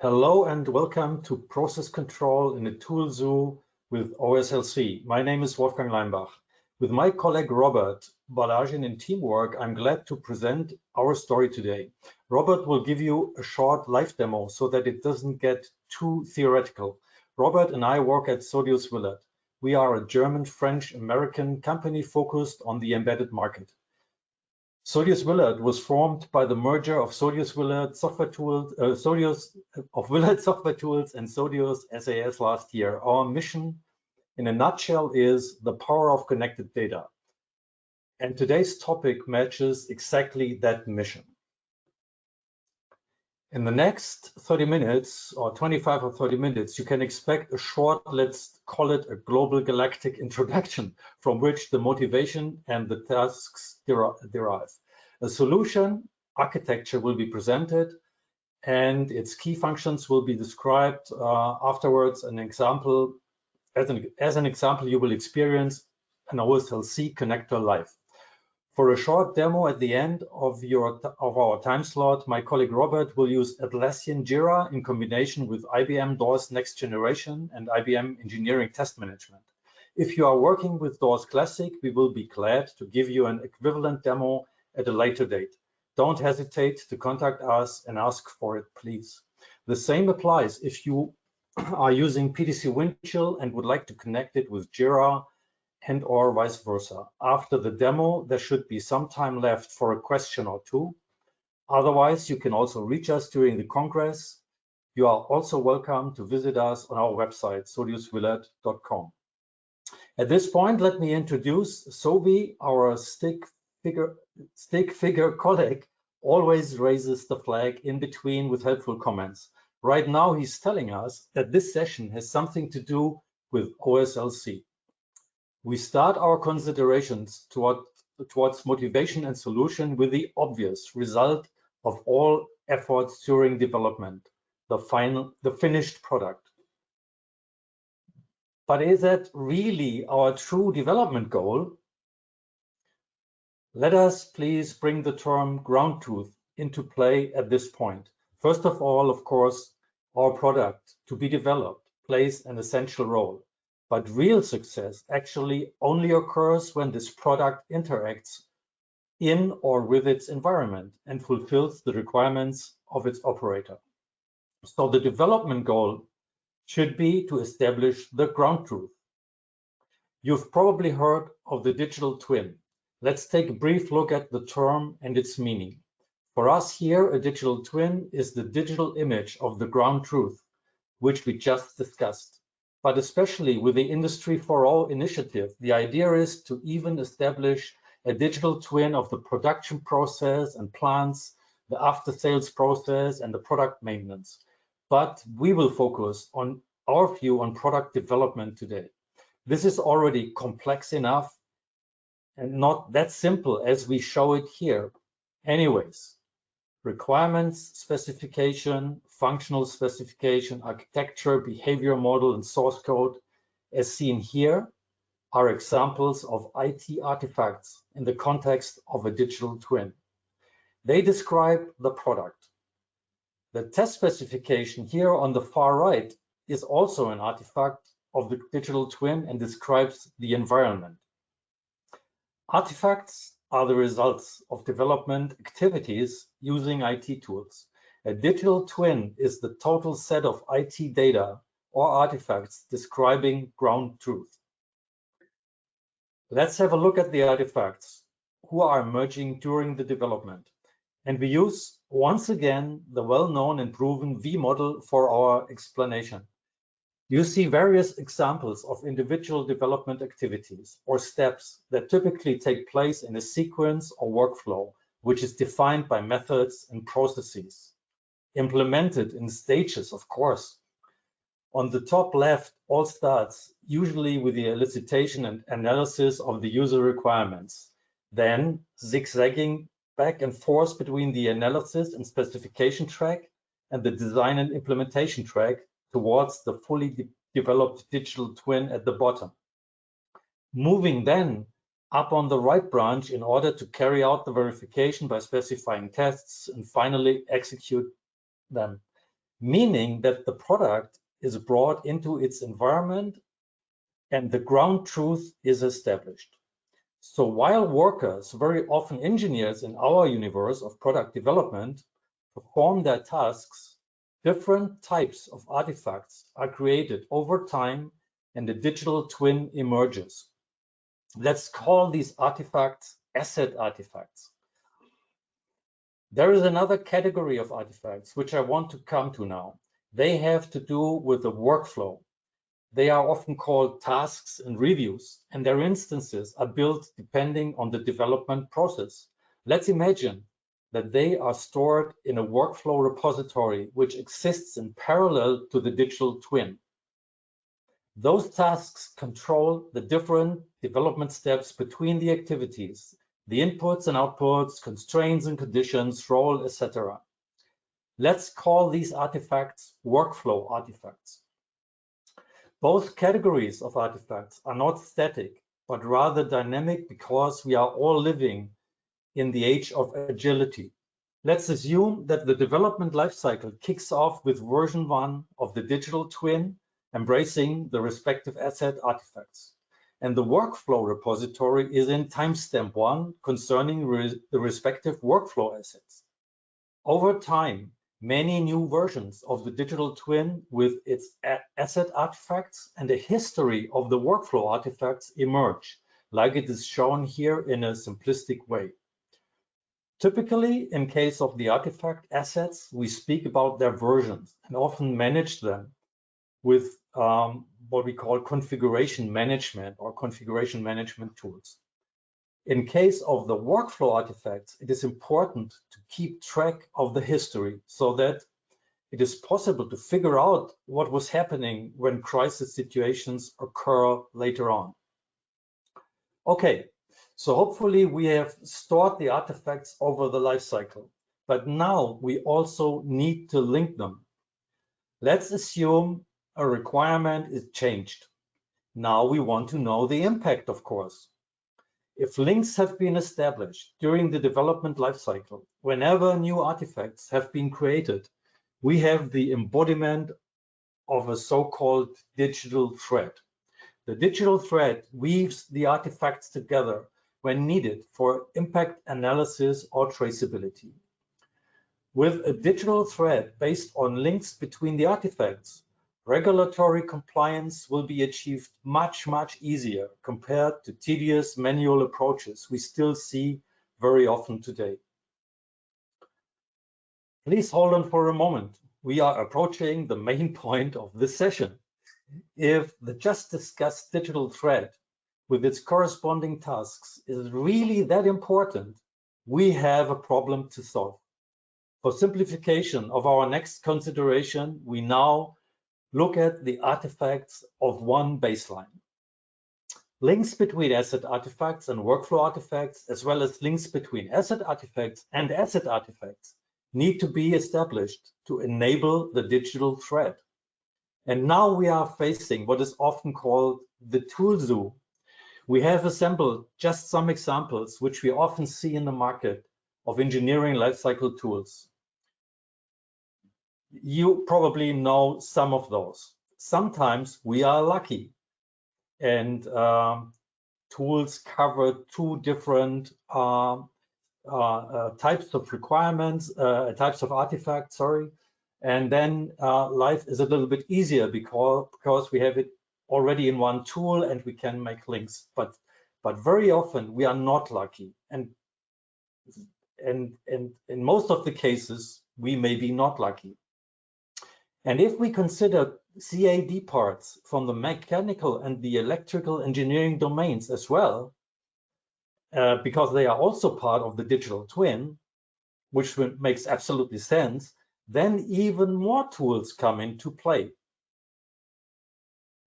Hello and welcome to Process Control in a Tool Zoo with OSLC. My name is Wolfgang Leimbach. With my colleague Robert Balajin in teamwork, I'm glad to present our story today. Robert will give you a short live demo so that it doesn't get too theoretical. Robert and I work at Sodius Willard. We are a German, French, American company focused on the embedded market. Sodius Willard was formed by the merger of Sodius Willard Software Tools, Willard Software Tools and Sodius SAS last year. Our mission, in a nutshell, is the power of connected data. And today's topic matches exactly that mission. In the next 30 minutes, or 25 or 30 minutes, you can expect a short, let's call it a global galactic introduction, from which the motivation and the tasks derive. A solution architecture will be presented and its key functions will be described. Afterwards, an example, as an example, you will experience an OSLC connector live. For a short demo at the end of our time slot, my colleague Robert will use Atlassian Jira in combination with IBM DOORS Next Generation and IBM Engineering Test Management. If you are working with DOORS Classic, we will be glad to give you an equivalent demo at a later date. Don't hesitate to contact us and ask for it, please. The same applies if you are using PTC Windchill and would like to connect it with Jira and or vice versa. After the demo, there should be some time left for a question or two. Otherwise, you can also reach us during the Congress. You are also welcome to visit us on our website, sodiuswillard.com. At this point, let me introduce Sobi, our stick figure colleague, always raises the flag in between with helpful comments. Right now, he's telling us that this session has something to do with OSLC. We start our considerations towards motivation and solution with the obvious result of all efforts during development, the finished product. But is that really our true development goal? Let us please bring the term ground truth into play at this point. First of all, of course, our product to be developed plays an essential role. But real success actually only occurs when this product interacts in or with its environment and fulfills the requirements of its operator. So the development goal should be to establish the ground truth. You've probably heard of the digital twin. Let's take a brief look at the term and its meaning. For us here, a digital twin is the digital image of the ground truth, which we just discussed. But especially with the Industry for All initiative, the idea is to even establish a digital twin of the production process and plants, the after-sales process, and the product maintenance. But we will focus on our view on product development today. This is already complex enough and not that simple as we show it here. Anyways, requirements specification, functional specification, architecture, behavior model, and source code, as seen here, are examples of IT artifacts in the context of a digital twin. They describe the product. The test specification here on the far right is also an artifact of the digital twin and describes the environment. Artifacts are the results of development activities using IT tools. A digital twin is the total set of IT data or artifacts describing ground truth. Let's have a look at the artifacts who are emerging during the development. And we use, once again, the well-known and proven V model for our explanation. You see various examples of individual development activities or steps that typically take place in a sequence or workflow, which is defined by methods and processes, implemented in stages, of course. On the top left, all starts usually with the elicitation and analysis of the user requirements, then zigzagging back and forth between the analysis and specification track and the design and implementation track towards the fully developed digital twin at the bottom. Moving then up on the right branch in order to carry out the verification by specifying tests and finally execute them. meaning that the product is brought into its environment and the ground truth is established. So while workers, very often engineers in our universe of product development, perform their tasks, different types of artifacts are created over time and a digital twin emerges. Let's call these artifacts asset artifacts. There is another category of artifacts which I want to come to now. They have to do with the workflow. They are often called tasks and reviews, and their instances are built depending on the development process. Let's imagine that they are stored in a workflow repository which exists in parallel to the digital twin. Those tasks control the different development steps between the activities, the inputs and outputs, constraints and conditions, role, etc. Let's call these artifacts workflow artifacts. Both categories of artifacts are not static, but rather dynamic because we are all living in the age of agility. Let's assume that the development lifecycle kicks off with version 1 of the digital twin, embracing the respective asset artifacts. And the workflow repository is in timestamp 1 concerning the respective workflow assets. Over time, many new versions of the digital twin with its asset artifacts and a history of the workflow artifacts emerge, like it is shown here in a simplistic way. Typically, in case of the artifact assets, we speak about their versions and often manage them with what we call configuration management or configuration management tools. In case of the workflow artifacts, it is important to keep track of the history so that it is possible to figure out what was happening when crisis situations occur later on. Okay, so hopefully we have stored the artifacts over the life cycle, but now we also need to link them. Let's assume a requirement is changed. Now we want to know the impact, of course. If links have been established during the development lifecycle, whenever new artifacts have been created, we have the embodiment of a so-called digital thread. The digital thread weaves the artifacts together when needed for impact analysis or traceability. With a digital thread based on links between the artifacts, regulatory compliance will be achieved much easier compared to tedious manual approaches we still see very often today. Please hold on for a moment. We are approaching the main point of this session. If the just discussed digital thread with its corresponding tasks is really that important, we have a problem to solve. For simplification of our next consideration, we now look at the artifacts of one baseline. Links between asset artifacts and workflow artifacts, as well as links between asset artifacts and asset artifacts, need to be established to enable the digital thread. And now we are facing what is often called the tool zoo. We have assembled just some examples which we often see in the market of engineering lifecycle tools. You probably know some of those. Sometimes we are lucky and tools cover two different types of requirements, types of artifacts, sorry. And then life is a little bit easier because we have it already in one tool and we can make links. But very often we are not lucky. And in most of the cases, we may be not lucky. And if we consider CAD parts from the mechanical and the electrical engineering domains as well, because they are also part of the digital twin, which makes absolutely sense, then even more tools come into play.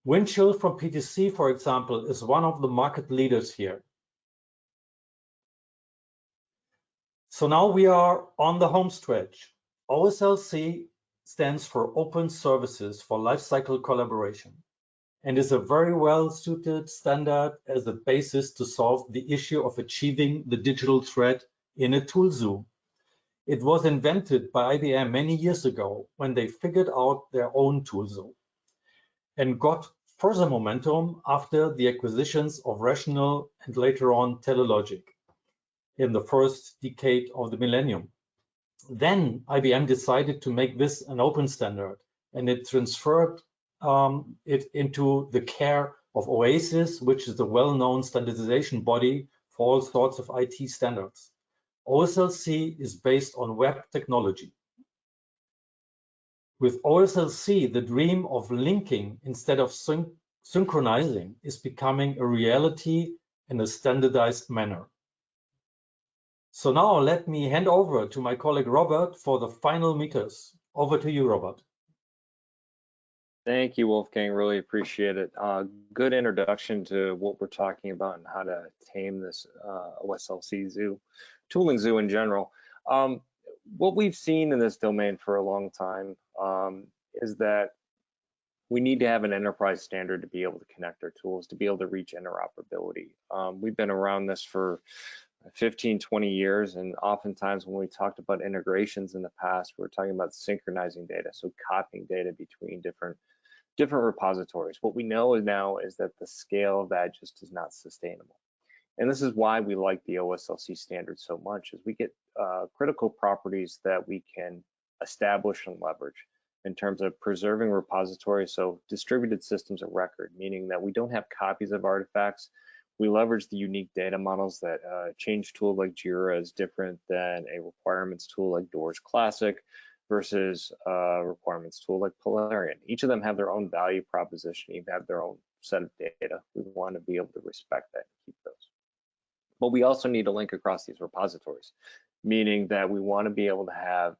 Windchill from PTC, for example, is one of the market leaders here. So now we are on the home stretch. OSLC stands for Open Services for Lifecycle Collaboration and is a very well-suited standard as a basis to solve the issue of achieving the digital thread in a tool zoo. It was invented by IBM many years ago when they figured out their own tool zone and got further momentum after the acquisitions of Rational and later on Telelogic in the first decade of the millennium. Then IBM decided to make this an open standard, and it transferred it into the care of OASIS, which is the well-known standardization body for all sorts of IT standards. OSLC is based on web technology. With OSLC, the dream of linking instead of synchronizing is becoming a reality in a standardized manner. So now let me hand over to my colleague Robert for the final meters. Over to you, Robert. Thank you, Wolfgang. Really appreciate it. Good introduction to what we're talking about and how to tame this OSLC zoo, tooling zoo in general. What we've seen in this domain for a long time is that we need to have an enterprise standard to be able to connect our tools, to be able to reach interoperability. We've been around this for 15, 20 years, and oftentimes when we talked about integrations in the past, we're talking about synchronizing data, so copying data between different repositories. What we know now is that the scale of that just is not sustainable. And this is why we like the OSLC standard so much, is we get critical properties that we can establish and leverage in terms of preserving repositories, so distributed systems of record, meaning that we don't have copies of artifacts. We leverage the unique data models that a change tool like Jira is different than a requirements tool like Doors Classic versus a requirements tool like Polarian. Each of them have their own value proposition, even have their own set of data. We want to be able to respect that and keep those. But we also need to link across these repositories, meaning that we want to be able to have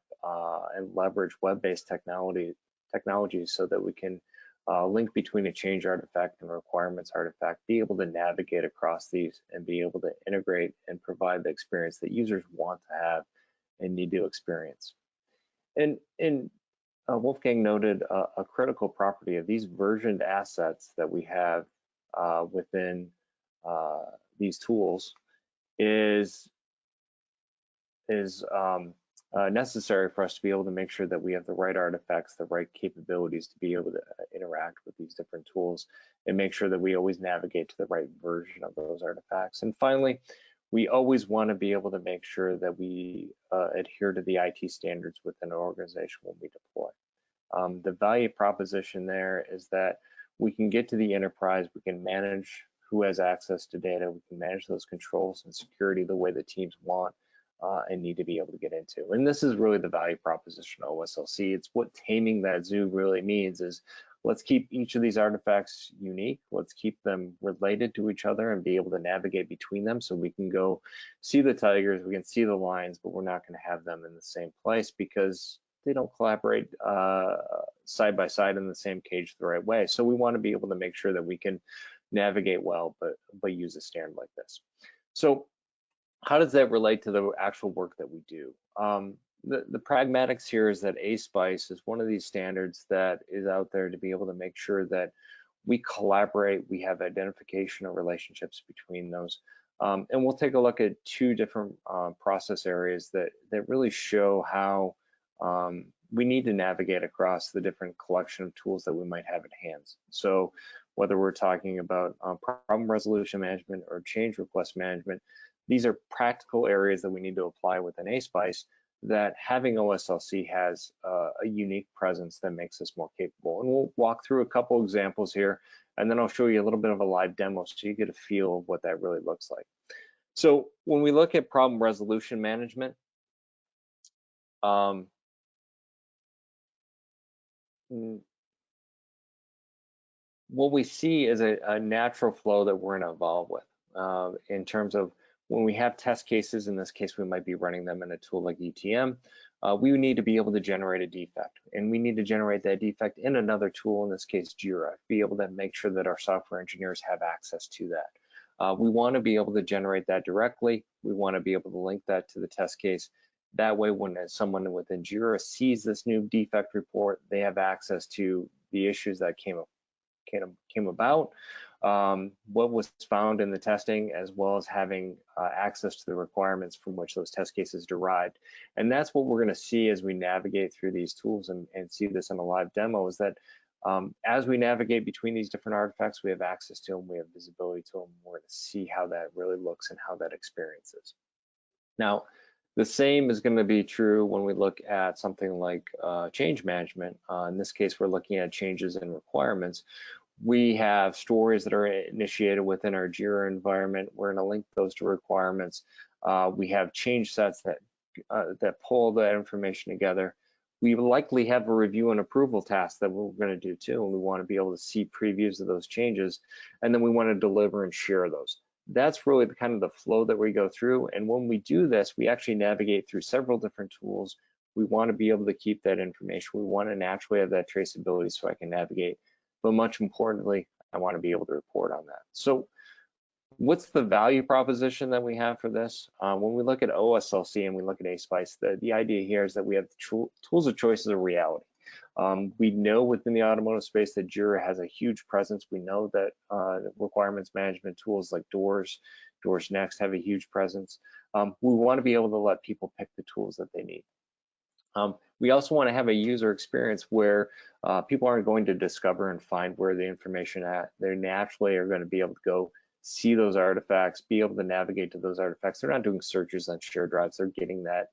and leverage web-based technologies so that we can link between a change artifact and a requirements artifact, be able to navigate across these and be able to integrate and provide the experience that users want to have and need to experience. And Wolfgang noted a critical property of these versioned assets that we have within these tools is necessary for us to be able to make sure that we have the right artifacts, the right capabilities to be able to interact with these different tools and make sure that we always navigate to the right version of those artifacts. And finally, we always want to be able to make sure that we adhere to the IT standards within an organization when we deploy. The value proposition there is that we can get to the enterprise, we can manage who has access to data, we can manage those controls and security the way the teams want and need to be able to get into. And this is really the value proposition of OSLC. It's what taming that zoo really means is, let's keep each of these artifacts unique. Let's keep them related to each other and be able to navigate between them so we can go see the tigers, we can see the lions, but we're not going to have them in the same place because they don't collaborate side by side in the same cage the right way. So we want to be able to make sure that we can navigate well, but use a standard like this. So how does that relate to the actual work that we do? The pragmatics here is that ASPICE is one of these standards that is out there to be able to make sure that we collaborate, we have identification of relationships between those. And we'll take a look at two different process areas that really show how we need to navigate across the different collection of tools that we might have at hands. So whether we're talking about problem resolution management or change request management, these are practical areas that we need to apply within ASPICE that having OSLC has a unique presence that makes us more capable. And we'll walk through a couple examples here, and then I'll show you a little bit of a live demo so you get a feel of what that really looks like. So when we look at problem resolution management, what we see is a natural flow that we're going to evolve with in terms of when we have test cases. In this case, we might be running them in a tool like ETM. We need to be able to generate a defect, and we need to generate that defect in another tool, in this case, Jira, be able to make sure that our software engineers have access to that. We want to be able to generate that directly. We want to be able to link that to the test case. That way, when someone within Jira sees this new defect report, they have access to the issues that came about, what was found in the testing, as well as having access to the requirements from which those test cases derived. And that's what we're going to see as we navigate through these tools and see this in a live demo, is that as we navigate between these different artifacts, we have access to them, we have visibility to them, we're going to see how that really looks and how that experience is. Now, the same is going to be true when we look at something like change management. In this case, we're looking at changes in requirements. We have stories that are initiated within our JIRA environment. We're going to link those to requirements. We have change sets that pull that information together. We likely have a review and approval task that we're going to do too, and we want to be able to see previews of those changes, and then we want to deliver and share those. That's really the kind of the flow that we go through. And when we do this, we actually navigate through several different tools. We want to be able to keep that information. We want to naturally have that traceability so I can navigate. But much importantly, I want to be able to report on that. So what's the value proposition that we have for this? When we look at OSLC and we look at ASPICE, the idea here is that we have the tools of choice as a reality. We know within the automotive space that JIRA has a huge presence. We know that requirements management tools like Doors Next have a huge presence. We want to be able to let people pick the tools that they need. We also want to have a user experience where people aren't going to discover and find where the information at. They naturally are going to be able to go see those artifacts, be able to navigate to those artifacts. They're not doing searches on shared drives. They're getting that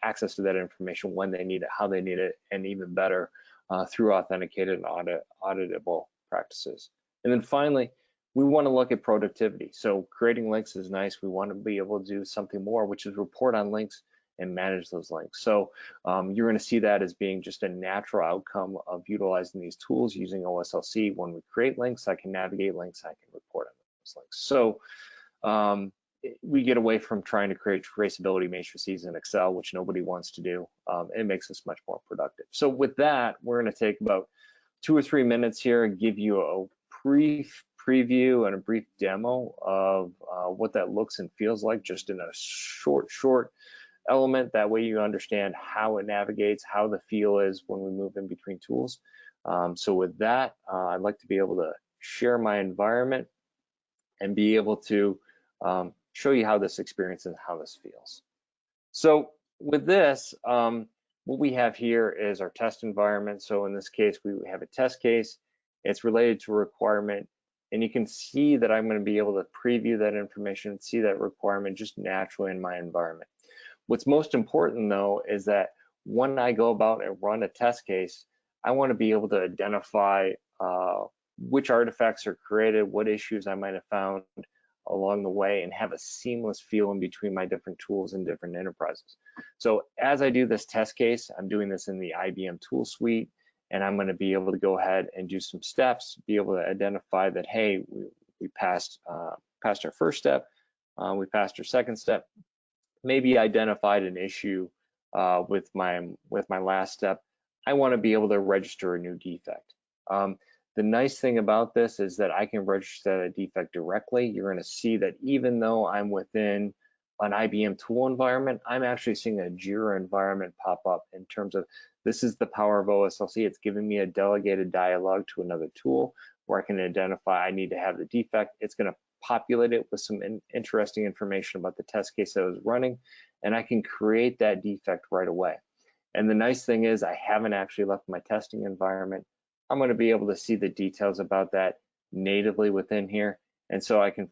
access to that information when they need it, how they need it, and even better through authenticated and auditable practices. And then finally, we want to look at productivity. So creating links is nice. We want to be able to do something more, which is report on links and manage those links. So you're going to see that as being just a natural outcome of utilizing these tools using OSLC. When we create links, I can navigate links, I can report on those links. So we get away from trying to create traceability matrices in Excel, which nobody wants to do. It makes us much more productive. So with that, we're going to take about 2 or 3 minutes here and give you a brief preview and a brief demo of what that looks and feels like, just in a short element. That way you understand how it navigates, how the feel is when we move in between tools. So with that, I'd like to be able to share my environment and be able to show you how this experience and how this feels. So with this, what we have here is our test environment. So in this case, we have a test case. It's related to a requirement. And you can see that I'm going to be able to preview that information, see that requirement just naturally in my environment. What's most important though is that when I go about and run a test case, I want to be able to identify which artifacts are created, what issues I might have found along the way, and have a seamless feel in between my different tools and different enterprises. So as I do this test case, I'm doing this in the IBM tool suite, and I'm going to be able to go ahead and do some steps, be able to identify that, hey, we passed our first step, we passed our second step, maybe identified an issue with my last step. I want to be able to register a new defect. The nice thing about this is that I can register a defect directly. You're going to see that even though I'm within an IBM tool environment, I'm actually seeing a JIRA environment pop up in terms of this is the power of OSLC. It's giving me a delegated dialog to another tool where I can identify I need to have the defect. It's going to populate it with some interesting information about the test case I was running, and I can create that defect right away. And the nice thing is I haven't actually left my testing environment. I'm going to be able to see the details about that natively within here. And so I can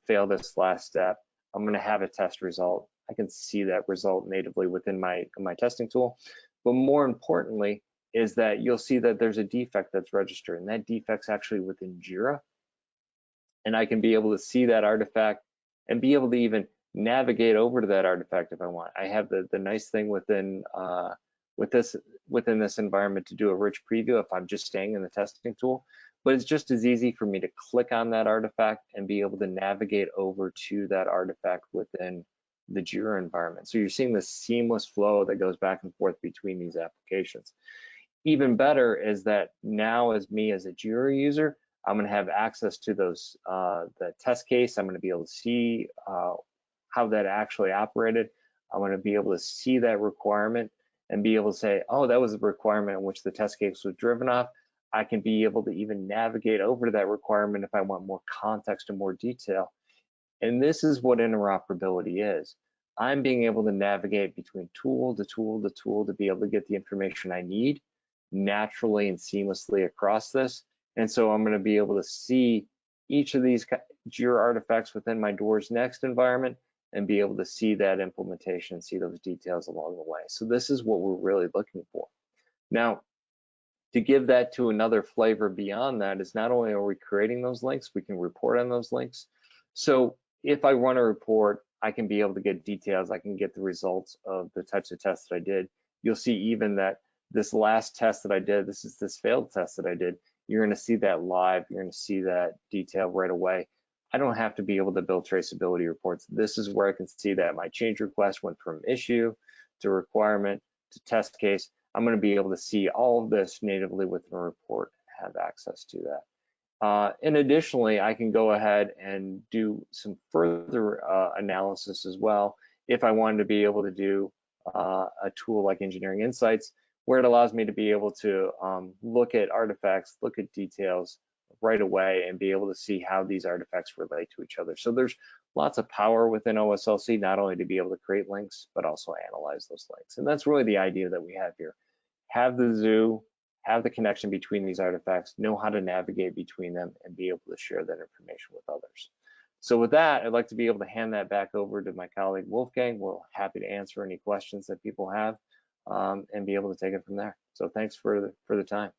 fail this last step. I'm going to have a test result. I can see that result natively within my testing tool. But more importantly is that you'll see that there's a defect that's registered, and that defect's actually within JIRA. And I can be able to see that artifact and be able to even navigate over to that artifact if I want. I have the nice thing within this environment to do a rich preview if I'm just staying in the testing tool, but it's just as easy for me to click on that artifact and be able to navigate over to that artifact within the JIRA environment. So you're seeing this seamless flow that goes back and forth between these applications. Even better is that now as me as a JIRA user, I'm going to have access to those the test case. I'm going to be able to see how that actually operated. I'm going to be able to see that requirement and be able to say, oh, that was the requirement in which the test case was driven off. I can be able to even navigate over to that requirement if I want more context and more detail. And this is what interoperability is. I'm being able to navigate between tool to tool to tool to be able to get the information I need naturally and seamlessly across this. And so I'm going to be able to see each of these Jira artifacts within my Doors Next environment and be able to see that implementation, see those details along the way. So this is what we're really looking for. Now, to give that to another flavor beyond that is not only are we creating those links, we can report on those links. So if I run a report, I can be able to get details. I can get the results of the types of tests that I did. You'll see even that this last test that I did, this failed test that I did, you're going to see that live. You're going to see that detail right away. I don't have to be able to build traceability reports. This is where I can see that my change request went from issue to requirement to test case. I'm going to be able to see all of this natively within a report, have access to that. And additionally, I can go ahead and do some further analysis as well if I wanted to be able to do a tool like Engineering Insights, where it allows me to be able to look at artifacts, look at details right away, and be able to see how these artifacts relate to each other. So there's lots of power within OSLC, not only to be able to create links, but also analyze those links. And that's really the idea that we have here. Have the zoo, have the connection between these artifacts, know how to navigate between them, and be able to share that information with others. So with that, I'd like to be able to hand that back over to my colleague Wolfgang. We're happy to answer any questions that people have and be able to take it from there. So thanks for the time.